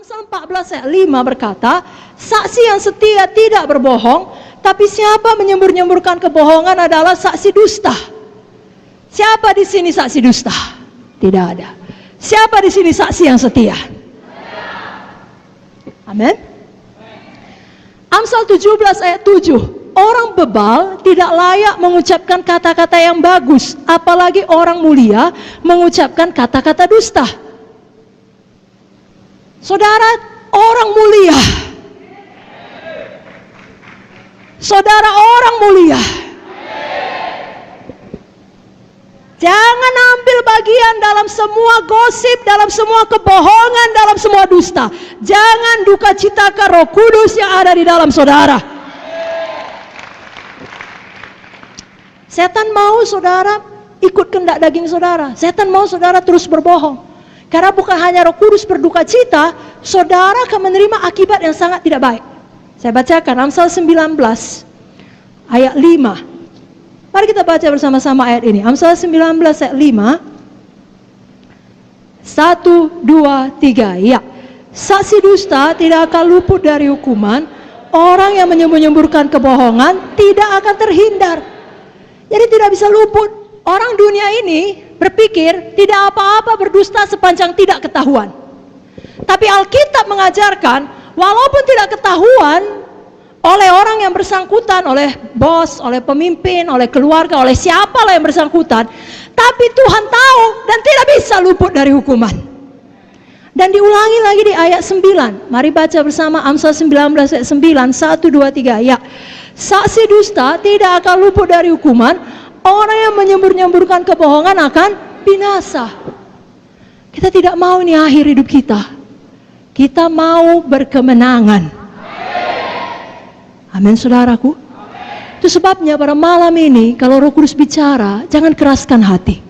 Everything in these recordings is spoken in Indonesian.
Amsal 14 ayat 5 berkata, saksi yang setia tidak berbohong, tapi siapa menyembur-nyemburkan kebohongan adalah saksi dusta. Siapa di sini saksi dusta? Tidak ada. Siapa di sini saksi yang setia? Amin. Amsal 17 ayat 7. Orang bebal tidak layak mengucapkan kata-kata yang bagus, apalagi orang mulia mengucapkan kata-kata dusta. Saudara, orang mulia. Saudara, orang mulia. Jangan ambil bagian dalam semua gosip, dalam semua kebohongan, dalam semua dusta. Jangan duka citakan Roh Kudus yang ada di dalam saudara. Setan mau saudara ikut kehendak daging saudara. Setan mau saudara terus berbohong. Karena bukan hanya Roh Kudus berduka cita, saudara akan menerima akibat yang sangat tidak baik. Saya bacakan Amsal 19 ayat 5. Mari kita baca bersama-sama ayat ini. Amsal 19 ayat 5. 1, 2, 3. Ya. Saksi dusta tidak akan luput dari hukuman. Orang yang menyembur-nyemburkan kebohongan tidak akan terhindar. Jadi tidak bisa luput. Orang dunia ini berpikir tidak apa-apa berdusta sepanjang tidak ketahuan. Tapi Alkitab mengajarkan, walaupun tidak ketahuan oleh orang yang bersangkutan, oleh bos, oleh pemimpin, oleh keluarga, oleh siapalah yang bersangkutan, tapi Tuhan tahu dan tidak bisa luput dari hukuman. Dan diulangi lagi di ayat 9. Mari baca bersama Amsal 19 ayat 9. 1, 2, 3. Ya. Saksi dusta tidak akan luput dari hukuman. Orang yang menyembur-nyemburkan kebohongan akan binasa. Kita tidak mau ini akhir hidup kita. Kita mau berkemenangan. Amin, saudaraku. Itu sebabnya pada malam ini kalau Roh Kudus bicara, jangan keraskan hati.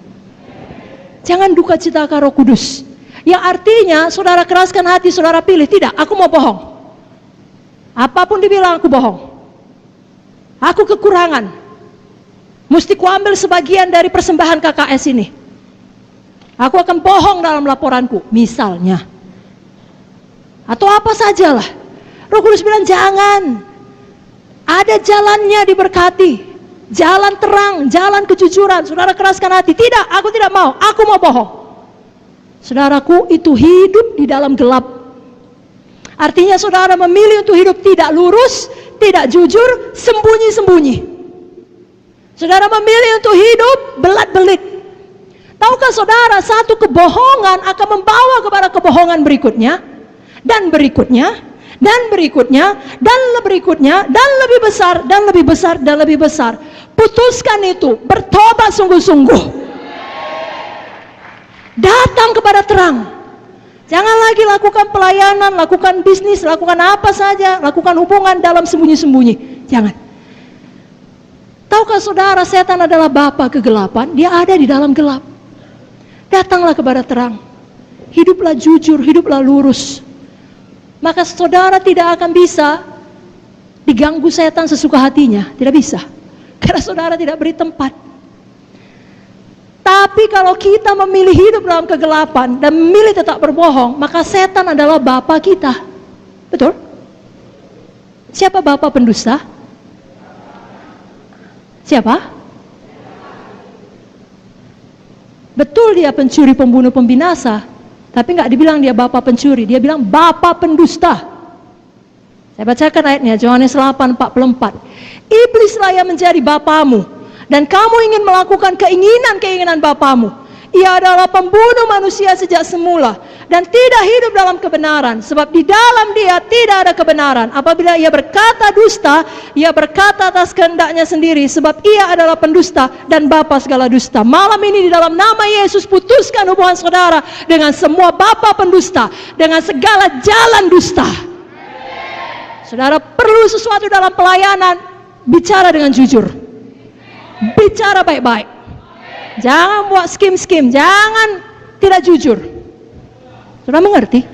Jangan duka citakan Roh Kudus. Yang artinya saudara keraskan hati, saudara pilih, tidak, aku mau bohong. Apapun dibilang aku bohong. Aku kekurangan. Mesti kuambil sebagian dari persembahan KKS ini. Aku akan bohong dalam laporanku, misalnya. Atau apa sajalah. Roh Kudus bilang jangan. Ada jalannya diberkati. Jalan terang, jalan kejujuran. Saudara keraskan hati. Tidak, aku tidak mau. Aku mau bohong. Saudaraku, itu hidup di dalam gelap. Artinya saudara memilih untuk hidup tidak lurus, tidak jujur, sembunyi-sembunyi. Saudara memilih untuk hidup belat-belit. Tahukah saudara, satu kebohongan akan membawa kepada kebohongan berikutnya, dan berikutnya, dan berikutnya, dan berikutnya, dan lebih besar, dan lebih besar, dan lebih besar. Putuskan itu, bertobat sungguh-sungguh. Datang kepada terang. Jangan lagi lakukan pelayanan, lakukan bisnis, lakukan apa saja, lakukan hubungan dalam sembunyi-sembunyi. Jangan. Tahukah saudara, setan adalah bapa kegelapan, dia ada di dalam gelap. Datanglah kepada terang. Hiduplah jujur, hiduplah lurus. Maka saudara tidak akan bisa diganggu setan sesuka hatinya, tidak bisa. Karena saudara tidak beri tempat. Tapi kalau kita memilih hidup dalam kegelapan dan memilih tetap berbohong, maka setan adalah bapa kita. Betul? Siapa bapa pendusta? Siapa? Betul dia pencuri, pembunuh, pembinasa. Tapi nggak dibilang dia bapa pencuri, dia bilang bapa pendusta. Saya bacakan ayatnya, Yohanes 8:44. Iblislah yang menjadi bapamu, dan kamu ingin melakukan keinginan-keinginan bapamu. Ia adalah pembunuh manusia sejak semula dan tidak hidup dalam kebenaran, sebab di dalam dia tidak ada kebenaran. Apabila ia berkata dusta, ia berkata atas kehendaknya sendiri, sebab ia adalah pendusta dan bapa segala dusta. Malam ini di dalam nama Yesus, putuskan hubungan saudara dengan semua bapa pendusta, dengan segala jalan dusta. Saudara perlu sesuatu dalam pelayanan, bicara dengan jujur, bicara baik-baik. Jangan buat skim-skim, jangan tidak jujur. Sudah mengerti?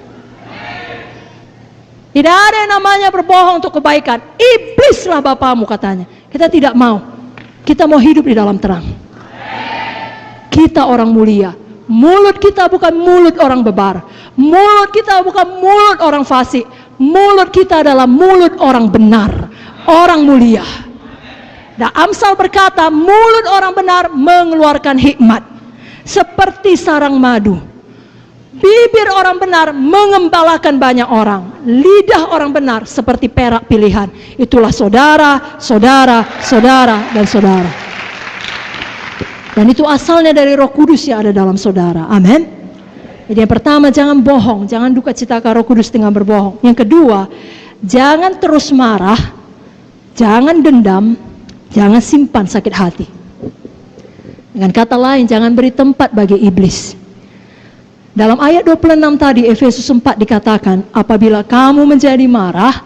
Tidak ada yang namanya berbohong untuk kebaikan. Iblislah bapamu katanya. Kita tidak mau. Kita mau hidup di dalam terang. Kita orang mulia. Mulut kita bukan mulut orang bebar. Mulut kita bukan mulut orang fasik. Mulut kita adalah mulut orang benar, orang mulia. Dan Amsal berkata, mulut orang benar mengeluarkan hikmat seperti sarang madu. Bibir orang benar mengembalakan banyak orang. Lidah orang benar seperti perak pilihan. Itulah saudara, saudara, saudara, dan saudara. Dan itu asalnya dari Roh Kudus yang ada dalam saudara. Amin. Jadi yang pertama, jangan bohong, jangan duka citakan Roh Kudus dengan berbohong. Yang kedua, jangan terus marah, jangan dendam, jangan simpan sakit hati. Dengan kata lain, jangan beri tempat bagi iblis. Dalam ayat 26 tadi, Efesus 4 dikatakan, apabila kamu menjadi marah,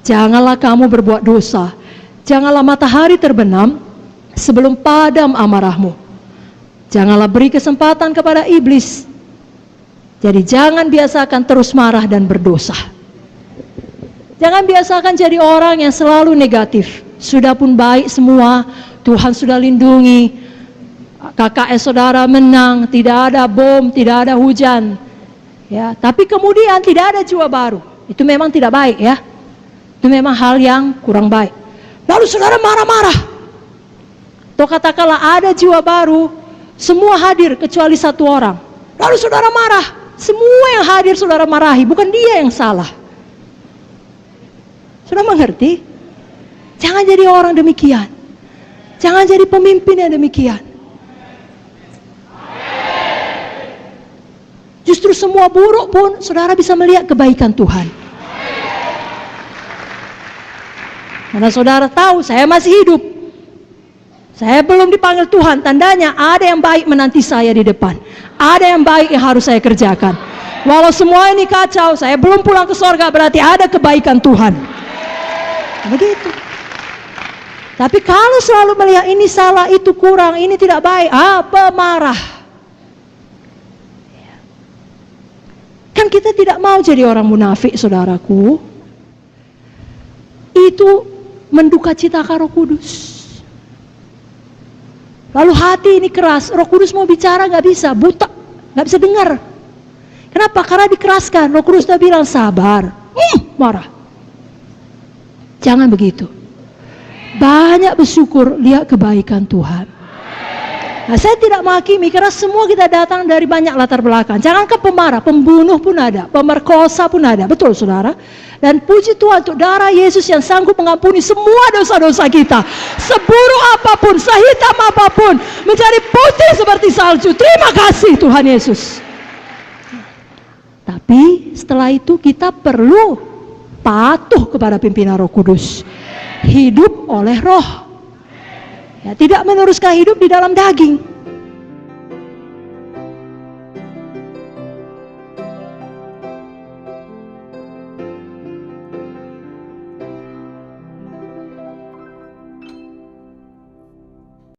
janganlah kamu berbuat dosa. Janganlah matahari terbenam sebelum padam amarahmu. Janganlah beri kesempatan kepada iblis. Jadi jangan biasakan terus marah dan berdosa. Jangan biasakan jadi orang yang selalu negatif. Sudah pun baik semua, Tuhan sudah lindungi, KKS saudara menang, tidak ada bom, tidak ada hujan. Ya, tapi kemudian tidak ada jiwa baru. Itu memang tidak baik ya. Itu memang hal yang kurang baik. Lalu saudara marah-marah. Atau katakanlah ada jiwa baru, semua hadir kecuali satu orang. Lalu saudara marah. Semua yang hadir saudara marahi, bukan dia yang salah. Saudara mengerti? Jangan jadi orang demikian. Jangan jadi pemimpin yang demikian. Justru semua buruk pun saudara bisa melihat kebaikan Tuhan. Karena saudara tahu saya masih hidup. Saya belum dipanggil Tuhan, tandanya ada yang baik menanti saya di depan. Ada yang baik yang harus saya kerjakan. Walau semua ini kacau, saya belum pulang ke sorga, berarti ada kebaikan Tuhan. Begitu. Tapi kalau selalu melihat ini salah, itu kurang, ini tidak baik, pemarah. Kan kita tidak mau jadi orang munafik, saudaraku. Itu menduka citakan Roh Kudus. Lalu hati ini keras, Roh Kudus mau bicara gak bisa, buta, gak bisa dengar. Kenapa? Karena dikeraskan. Roh Kudus sudah bilang sabar, marah. Jangan begitu. Banyak bersyukur, lihat kebaikan Tuhan. Nah, saya tidak menghakimi karena semua kita datang dari banyak latar belakang. Jangankan pemarah, pembunuh pun ada, pemerkosa pun ada, betul saudara. Dan puji Tuhan untuk darah Yesus yang sanggup mengampuni semua dosa-dosa kita. Seburuk apapun, sehitam apapun, menjadi putih seperti salju. Terima kasih Tuhan Yesus. Tapi setelah itu kita perlu patuh kepada pimpinan Roh Kudus. Hidup oleh Roh. Ya, tidak meneruskan hidup di dalam daging.